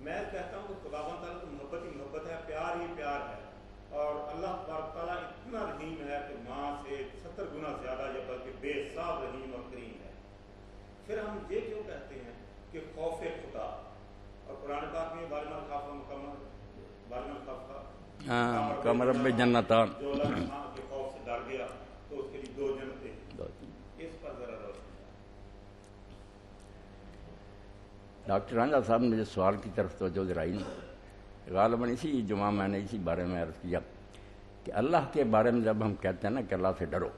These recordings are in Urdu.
میں کہتا ہوں کہ خداوند تعالیٰ تو محبت ہی محبت ہے، پیار ہی پیار ہے، اور اللہ تبارک تعالیٰ اتنا رحیم ہے کہ ماں سے 70 گنا زیادہ یا بلکہ بے حساب رحیم اور کریم ہے۔ پھر ہم یہ کیوں کہتے ہیں کہ خوف خدا، اور قرآن پاک میں بالمن خاف مکمل بالمن خاف کمر رب جنتان، جو اللہ ماں کے خوف سے ڈر گیا تو اس کے لیے 2 جنتیں، اس پر ذرا روشنی۔ ڈاکٹر رانجھا صاحب نے جس سوال کی طرف توجہ دلائی نا، غالباً اسی جمعہ میں نے اسی بارے میں عرض کیا کہ اللہ کے بارے میں جب ہم کہتے ہیں نا کہ اللہ سے ڈرو،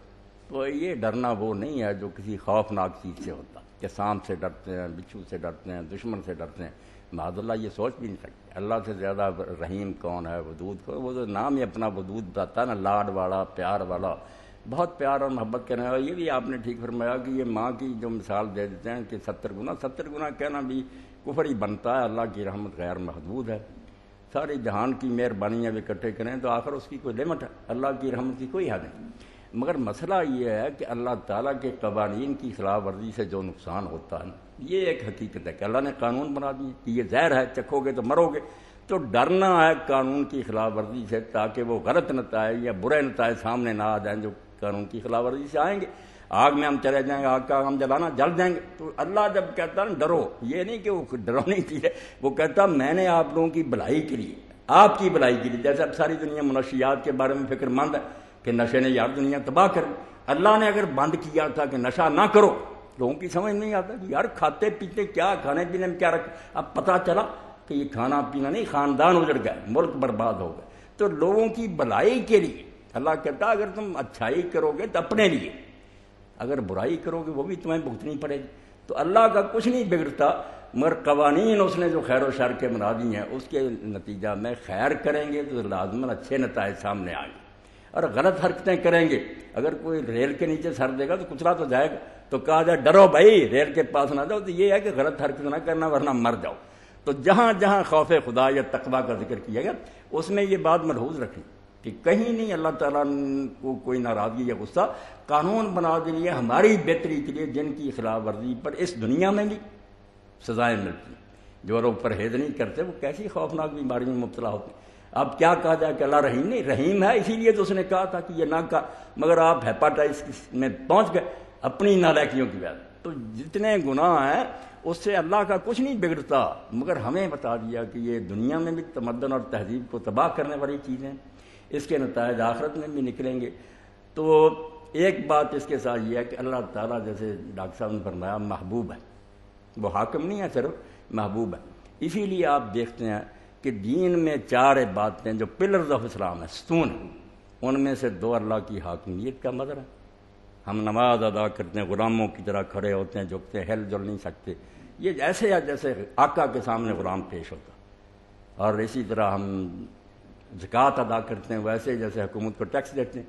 تو یہ ڈرنا وہ نہیں ہے جو کسی خوفناک چیز سے ہوتا کہ سانپ سے ڈرتے ہیں، بچھو سے ڈرتے ہیں، دشمن سے ڈرتے ہیں۔ معاذ اللہ یہ سوچ بھی نہیں سکتے اللہ سے زیادہ رحیم کون ہے، ودود کون، وہ تو نام ہی اپنا ودود بتاتا ہے نا، لاڈ والا، پیار والا، بہت پیار اور محبت کرنے والا۔ یہ بھی آپ نے ٹھیک فرمایا کہ یہ ماں کی جو مثال دے دیتے ہیں کہ 70 گنا کہنا بھی کفر ہی بنتا ہے، اللہ کی رحمت غیر محدود ہے، ساری جہان کی مہربانی جب اکٹھے کریں تو آخر اس کی کوئی لمٹ ہے، اللہ کی رحمت کی کوئی حد نہیں۔ مگر مسئلہ یہ ہے کہ اللہ تعالیٰ کے قوانین کی خلاف ورزی سے جو نقصان ہوتا ہے یہ ایک حقیقت ہے کہ اللہ نے قانون بنا دیے کہ یہ زہر ہے، چکھو گے تو مرو گے، تو ڈرنا ہے قانون کی خلاف ورزی سے تاکہ وہ غلط نتائج یا برے نتائج سامنے نہ آ جائیں جو قانون کی خلاف ورزی سے آئیں گے۔ آگ میں ہم چلے جائیں گے، آگ کا ہم جلانا، جل جائیں گے۔ تو اللہ جب کہتا ہے ڈرو، یہ نہیں کہ وہ ڈرونی چیز ہے، وہ کہتا میں نے آپ لوگوں کی بھلائی کے لیے، آپ کی بھلائی کے لیے، جیسے اب ساری دنیا منشیات کے بارے میں فکر مند ہے کہ نشے نے یار دنیا تباہ کر دی۔ اللہ نے اگر بند کیا تھا کہ نشہ نہ کرو، لوگوں کی سمجھ نہیں آتا کہ یار کھاتے پیتے کیا، کھانے پینے میں کیا رکھ، اب پتہ چلا کہ یہ کھانا پینا نہیں، خاندان اجڑ گئے، ملک برباد ہو گئے۔ تو لوگوں کی بھلائی کے لیے اللہ کہتا اگر تم اچھائی کرو گے تو اپنے لیے، اگر برائی کرو گے وہ بھی تمہیں بھگتنی پڑے گی۔ تو اللہ کا کچھ نہیں بگڑتا، مگر قوانین اس نے جو خیر و شر کے بنا دی ہیں اس کے نتیجہ میں خیر کریں گے تو لازماً اچھے نتائج سامنے آئیں گے، اور غلط حرکتیں کریں گے، اگر کوئی ریل کے نیچے سر دے گا تو کچلا تو جائے گا، تو کہا جائے ڈرو بھائی ریل کے پاس نہ جاؤ، تو یہ ہے کہ غلط حرکت نہ کرنا ورنہ مر جاؤ۔ تو جہاں جہاں خوف خدا یا تقویٰ کا ذکر کیا گیا اس میں یہ بات ملحوظ رکھیں کہ کہیں نہیں اللہ تعالیٰ کو کوئی ناراضگی یا غصہ، قانون بنا دے ہماری بہتری کے لیے جن کی خلاف ورزی پر اس دنیا میں بھی سزائیں ملتی ہیں۔ جو لوگ پرہیز نہیں کرتے وہ کیسی خوفناک بیماری میں مبتلا ہوتے ہیں۔ اب کیا کہا جائے کہ اللہ رحیم نہیں، رحیم ہے، اسی لیے تو اس نے کہا تھا کہ یہ نہ کہا، مگر آپ ہیپاٹائٹس میں پہنچ گئے اپنی نالائکیوں کی وجہ سے۔ تو جتنے گناہ ہیں اس سے اللہ کا کچھ نہیں بگڑتا، مگر ہمیں بتا دیا کہ یہ دنیا میں بھی تمدن اور تہذیب کو تباہ کرنے والی چیزیں، اس کے نتائج آخرت میں بھی نکلیں گے۔ تو ایک بات اس کے ساتھ یہ ہے کہ اللہ تعالیٰ جیسے ڈاکٹر صاحب نے فرمایا محبوب ہے، وہ حاکم نہیں ہے، صرف محبوب ہے۔ اسی لیے آپ دیکھتے ہیں کہ دین میں 4 باتیں جو پلرز آف اسلام ہیں، ستون ہیں، ان میں سے 2 اللہ کی حاکمیت کا مظہر ہے۔ ہم نماز ادا کرتے ہیں، غلاموں کی طرح کھڑے ہوتے ہیں، جھکتے ہیں، ہل جل نہیں سکتے، یہ ایسے ہے جیسے آقا کے سامنے غلام پیش ہوتا۔ اور اسی طرح ہم زکوٰۃ ادا کرتے ہیں ویسے جیسے حکومت کو ٹیکس دیتے ہیں۔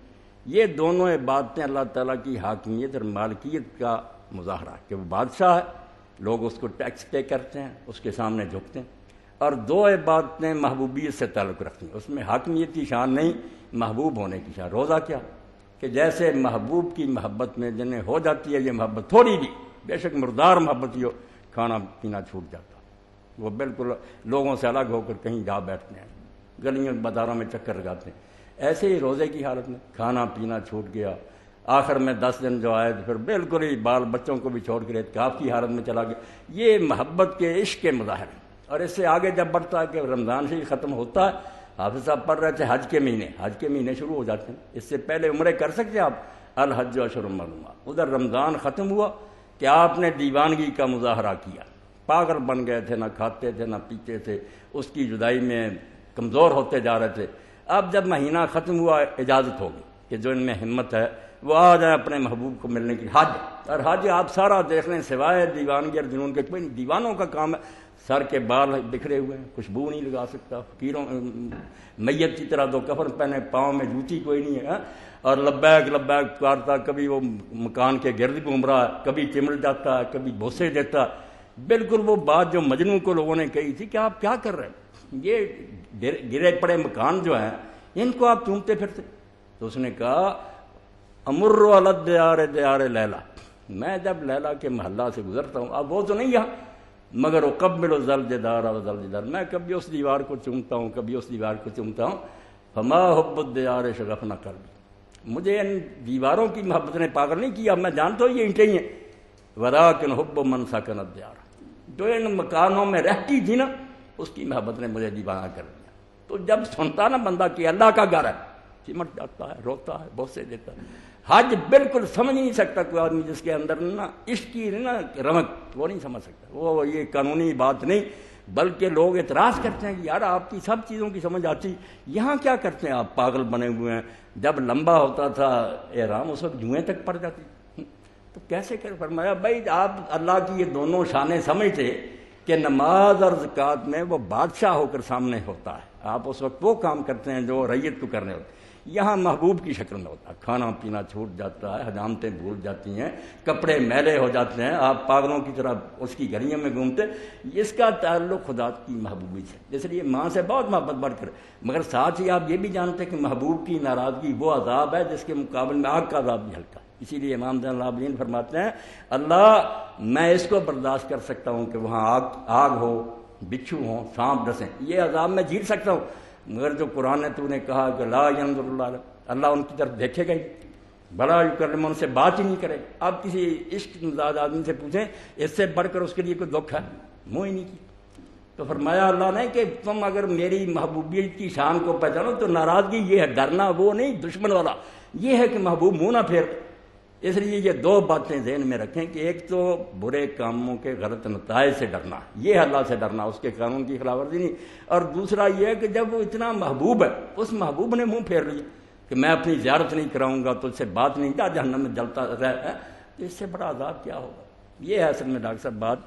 یہ دونوں باتیں اللہ تعالیٰ کی حاکمیت اور مالکیت کا مظاہرہ کہ وہ بادشاہ ہے، لوگ اس کو ٹیکس پے کرتے ہیں، اس کے سامنے جھکتے ہیں۔ اور 2 باتیں محبوبیت سے تعلق رکھتی ہیں، اس میں حاکمیت کی شان نہیں، محبوب ہونے کی شان۔ روزہ کیا کہ جیسے محبوب کی محبت میں جنہیں ہو جاتی ہے یہ محبت تھوڑی بھی، بے شک مردار محبت ہی ہو، کھانا پینا چھوٹ جاتا، وہ بالکل لوگوں سے الگ ہو کر کہیں جا بیٹھتے ہیں، گلیوں بازاروں میں چکر لگاتے ہیں۔ ایسے ہی روزے کی حالت میں کھانا پینا چھوٹ گیا، آخر میں 10 دن جو آئے تو پھر بالکل ہی بال بچوں کو بھی چھوڑ کر اعتکاف کی حالت میں چلا گیا۔ یہ محبت کے عشق کے مظاہر ہیں۔ اور اس سے آگے جب بڑھتا ہے کہ رمضان سے ہی ختم ہوتا ہے، حافظ صاحب پڑھ رہے تھے حج کے مہینے شروع ہو جاتے ہیں، اس سے پہلے عمرے کر سکتے آپ، الحج اشہر معلومات۔ ادھر رمضان ختم ہوا کہ آپ نے دیوانگی کا مظاہرہ کیا، پاگل بن گئے تھے، نہ کھاتے تھے نہ پیتے تھے، اس کی جدائی میں کمزور ہوتے جا رہے تھے۔ اب جب مہینہ ختم ہوا اجازت ہوگی کہ جو ان میں ہمت ہے وہ آ جائے اپنے محبوب کو ملنے کی۔ حج، اور حج آپ سارا دیکھ لیں سوائے دیوانگی اور جنون کے کوئی نہیں، دیوانوں کا کام ہے، سر کے بال بکھرے ہوئے ہیں، خوشبو نہیں لگا سکتا، فقیروں میت کی طرح 2 کفن پہنے، پاؤں میں جوتی کوئی نہیں ہے، اور لبیک لبیک پکارتا، کبھی وہ مکان کے گرد گھوم رہا ہے، کبھی چمڑ جاتا ہے، کبھی بوسے دیتا ہے۔ بالکل وہ بات جو مجنوں کو لوگوں نے کہی تھی کہ آپ کیا کر رہے ہیں، یہ گرے پڑے مکان جو ہیں ان کو آپ چومتے پھرتے۔ تو اس نے کہا امر علی دیار دیار لیلا، میں جب لیلا کے محلہ سے گزرتا ہوں، اب وہ تو نہیں یہاں، مگر اقبل الزلجدار والزلجدار، میں کبھی اس دیوار کو چومتا ہوں کبھی اس دیوار کو چومتا ہوں، فما حب الدیار شغفنا قلبی، مجھے ان دیواروں کی محبت نے پاگل نہیں کیا، میں جانتا ہوں یہ اینٹیں ہی ہیں، ولیکن حب من سکن الدیار، جو ان مکانوں میں رہتی تھی نا اس کی محبت نے مجھے دیوانہ کر دیا۔ تو جب سنتا نا بندہ کہ اللہ کا گھر ہے، چمٹ جاتا ہے، روتا ہے، بوسے دیتا ہے۔ حج بالکل سمجھ نہیں سکتا کوئی آدمی جس کے اندر نا عشق کی نا رمق، وہ نہیں سمجھ سکتا، وہ یہ قانونی بات نہیں، بلکہ لوگ اعتراض کرتے ہیں کہ یار آپ کی سب چیزوں کی سمجھ آتی، یہاں کیا کرتے ہیں آپ، پاگل بنے ہوئے ہیں۔ جب لمبا ہوتا تھا احرام اس وقت جوئیں تک پڑ جاتی، تو کیسے کر؟ فرمایا بھائی آپ اللہ کی یہ دونوں شانیں سمجھتے کہ نماز اور زکوٰۃ میں وہ بادشاہ ہو کر سامنے ہوتا ہے، آپ اس وقت وہ کام کرتے ہیں جو رعیت کو کرنے ہوتے ہیں، یہاں محبوب کی شکل میں ہوتا ہے، کھانا پینا چھوٹ جاتا ہے، حجامتیں بھول جاتی ہیں، کپڑے میلے ہو جاتے ہیں، آپ پاگلوں کی طرح اس کی گلیوں میں گھومتے، اس کا تعلق خدا کی محبوبی سے، اس لیے ماں سے بہت محبت بڑھ کر، مگر ساتھ ہی آپ یہ بھی جانتے ہیں کہ محبوب کی ناراضگی وہ عذاب ہے جس کے مقابل میں آگ کا عذاب بھی ہلکا ہے۔ اسی لیے امام زین العابدین فرماتے ہیں اللہ میں اس کو برداشت کر سکتا ہوں کہ وہاں آگ ہو، بچھو ہوں، سانپ ڈسیں، یہ عذاب میں جھیل سکتا ہوں، مگر جو قرآن نے تو نے کہا کہ لا ینظر اللہ، اللہ ان کی طرف دیکھے گا ہی، بڑا یکرم، ان سے بات ہی نہیں کرے۔ آپ کسی عشق مزاج آدمی سے پوچھیں اس سے بڑھ کر اس کے لیے کوئی دکھ ہے؟ منہ ہی نہیں کی۔ تو فرمایا اللہ نے کہ تم اگر میری محبوبیت کی شان کو پہچانو تو ناراضگی یہ ہے، ڈرنا وہ نہیں دشمن والا، یہ ہے کہ محبوب منہ نہ پھیر۔ اس لیے یہ دو باتیں ذہن میں رکھیں کہ ایک تو برے کاموں کے غلط نتائج سے ڈرنا، یہ ہے اللہ سے ڈرنا، اس کے قانون کی خلاف ورزی نہیں، اور دوسرا یہ ہے کہ جب وہ اتنا محبوب ہے، اس محبوب نے منہ پھیر لیا کہ میں اپنی زیارت نہیں کراؤں گا، تو اس سے بات نہیں، جا جہنم میں جلتا رہے، تو اس سے بڑا عذاب کیا ہوگا۔ یہ ہے اصل میں ڈاکٹر صاحب بات